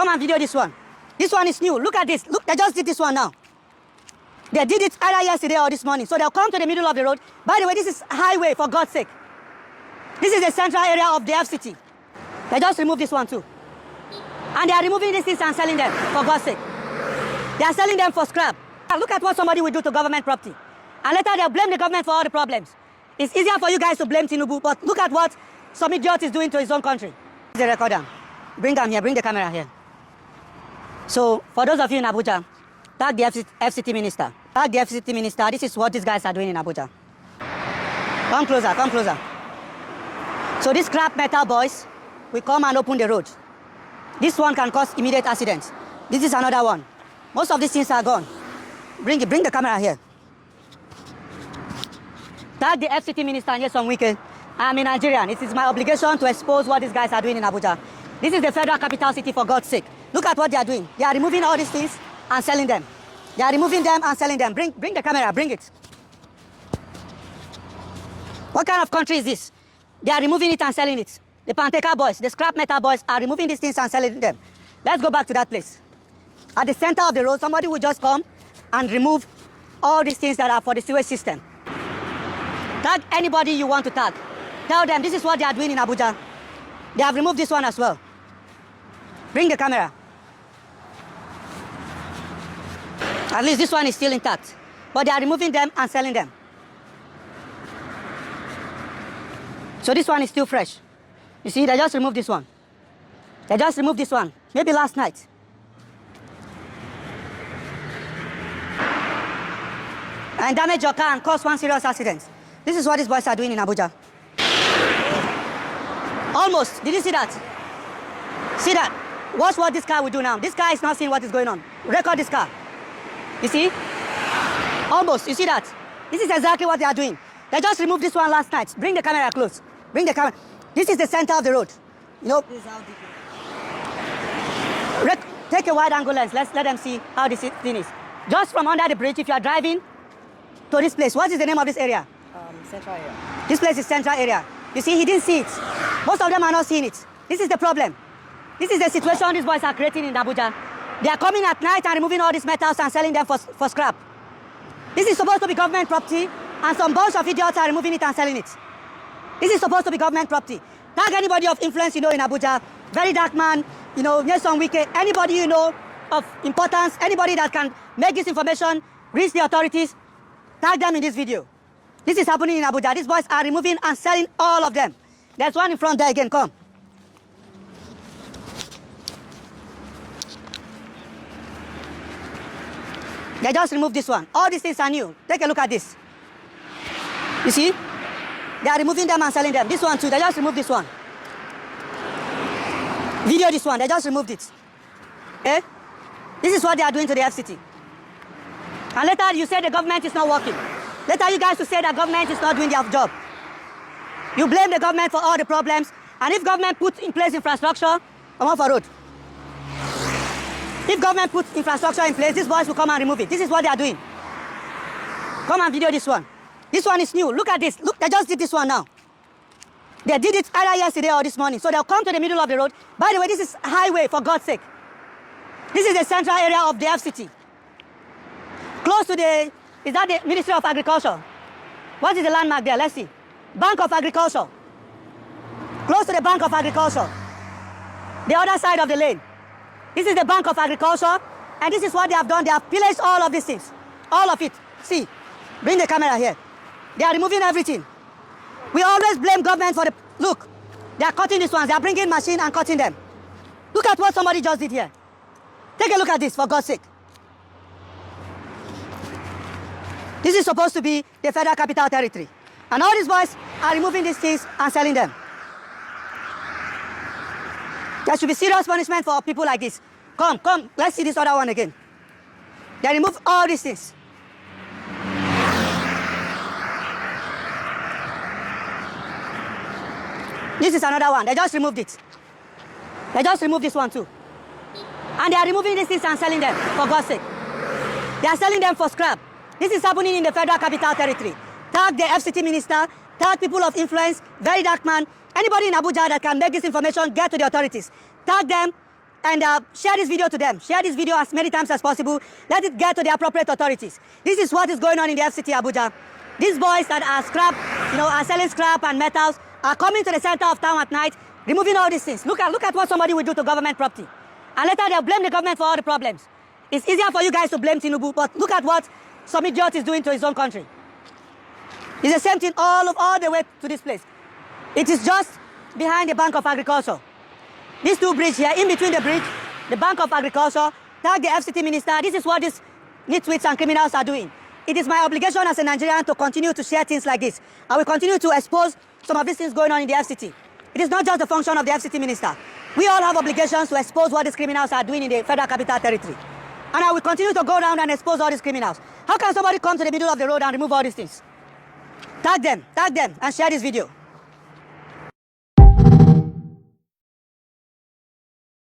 Come and video this one. This one is new. Look at this. Look, they just did this one now. They did it either yesterday or this morning. So they'll come to the middle of the road. By the way, this is highway, for God's sake. This is the central area of the FCT. They just removed this one too. And they are removing these things and selling them, for God's sake. They are selling them for scrap. Look at what somebody will do to government property. And later they'll blame the government for all the problems. It's easier for you guys to blame Tinubu, but look at what some idiot is doing to his own country. The recorder. Bring them here, bring the camera here. So, for those of you in Abuja, tag the FCT minister. Tag the FCT minister. This is what these guys are doing in Abuja. Come closer, come closer. So these scrap metal boys will come and open the road. This one can cause immediate accidents. This is another one. Most of these things are gone. Bring the camera here. Tag the FCT minister and Nyesom Wike. I am a Nigerian. It is my obligation to expose what these guys are doing in Abuja. This is the federal capital city, for God's sake. Look at what they are doing. They are removing all these things and selling them. They are removing them and selling them. Bring the camera, bring it. What kind of country is this? They are removing it and selling it. The Panteka boys, the scrap metal boys are removing these things and selling them. Let's go back to that place. At the center of the road, somebody will just come and remove all these things that are for the sewage system. Tag anybody you want to tag. Tell them this is what they are doing in Abuja. They have removed this one as well. Bring the camera. At least this one is still intact. But they are removing them and selling them. So this one is still fresh. You see, they just removed this one. They just removed this one. Maybe last night. And damage your car and cause one serious accident. This is what these boys are doing in Abuja. Almost. Did you see that? See that? Watch what this car will do now. This car is not seeing what is going on. Record this car. You see? Almost. You see that? This is exactly what they are doing. They just removed this one last night. Bring the camera close. Bring the camera. This is the center of the road. You know? This is how deep. Take a wide angle lens. Let's let them see how this thing is. Just from under the bridge, if you are driving to this place, what is the name of this area? Central area. This place is central area. You see, he didn't see it. Most of them are not seeing it. This is the problem. This is the situation these boys are creating in Abuja. They are coming at night and removing all these metals and selling them for scrap. This is supposed to be government property, and some bunch of idiots are removing it and selling it. This is supposed to be government property. Tag anybody of influence you know in Abuja, very dark man, you know, Nyesom Wike, anybody you know of importance, anybody that can make this information reach the authorities, tag them in this video. This is happening in Abuja. These boys are removing and selling all of them. There's one in front there again, come. They just removed this one. All these things are new. Take a look at this. You see? They are removing them and selling them. This one too, they just removed this one. Video this one, they just removed it. Eh? This is what they are doing to the FCT. And later you say the government is not working. Later you guys will say that government is not doing their job. You blame the government for all the problems. And if government puts in place infrastructure, come off a road. If government puts infrastructure in place, these boys will come and remove it. This is what they are doing. Come and video this one. This one is new. Look at this. Look, they just did this one now. They did it either yesterday or this morning. So they'll come to the middle of the road. By the way, this is highway, for God's sake. This is the central area of the FCT. Close to the, is that the Ministry of Agriculture? What is the landmark there? Let's see. Bank of Agriculture. Close to the Bank of Agriculture. The other side of the lane. This is the Bank of Agriculture, and this is what they have done. They have pillaged all of these things. All of it. See, bring the camera here. They are removing everything. We always blame government for the, look, they are cutting these ones. They are bringing machine and cutting them. Look at what somebody just did here. Take a look at this, for God's sake. This is supposed to be the Federal Capital Territory. And all these boys are removing these things and selling them. There should be serious punishment for people like this. Come, let's see this other one again. They remove all these things. This is another one. They just removed it. They just removed this one too. And they are removing these things and selling them, for God's sake. They are selling them for scrap. This is happening in the Federal Capital Territory. Tag the FCT minister, tag people of influence, very dark man, anybody in Abuja that can make this information get to the authorities. Tag them and share this video to them. Share this video as many times as possible. Let it get to the appropriate authorities. This is what is going on in the FCT Abuja. These boys that are scrap, are selling scrap and metals, are coming to the center of town at night, removing all these things. Look at what somebody will do to government property. And later they'll blame the government for all the problems. It's easier for you guys to blame Tinubu, but look at what some idiot is doing to his own country. It's the same thing all the way to this place. It is just behind the Bank of Agriculture. These two bridges here, in between the bridge, the Bank of Agriculture, tag the FCT minister. This is what these nitwits and criminals are doing. It is my obligation as a Nigerian to continue to share things like this. I will continue to expose some of these things going on in the FCT. It is not just the function of the FCT minister. We all have obligations to expose what these criminals are doing in the Federal Capital Territory. And I will continue to go around and expose all these criminals. How can somebody come to the middle of the road and remove all these things? Tag them, and share this video.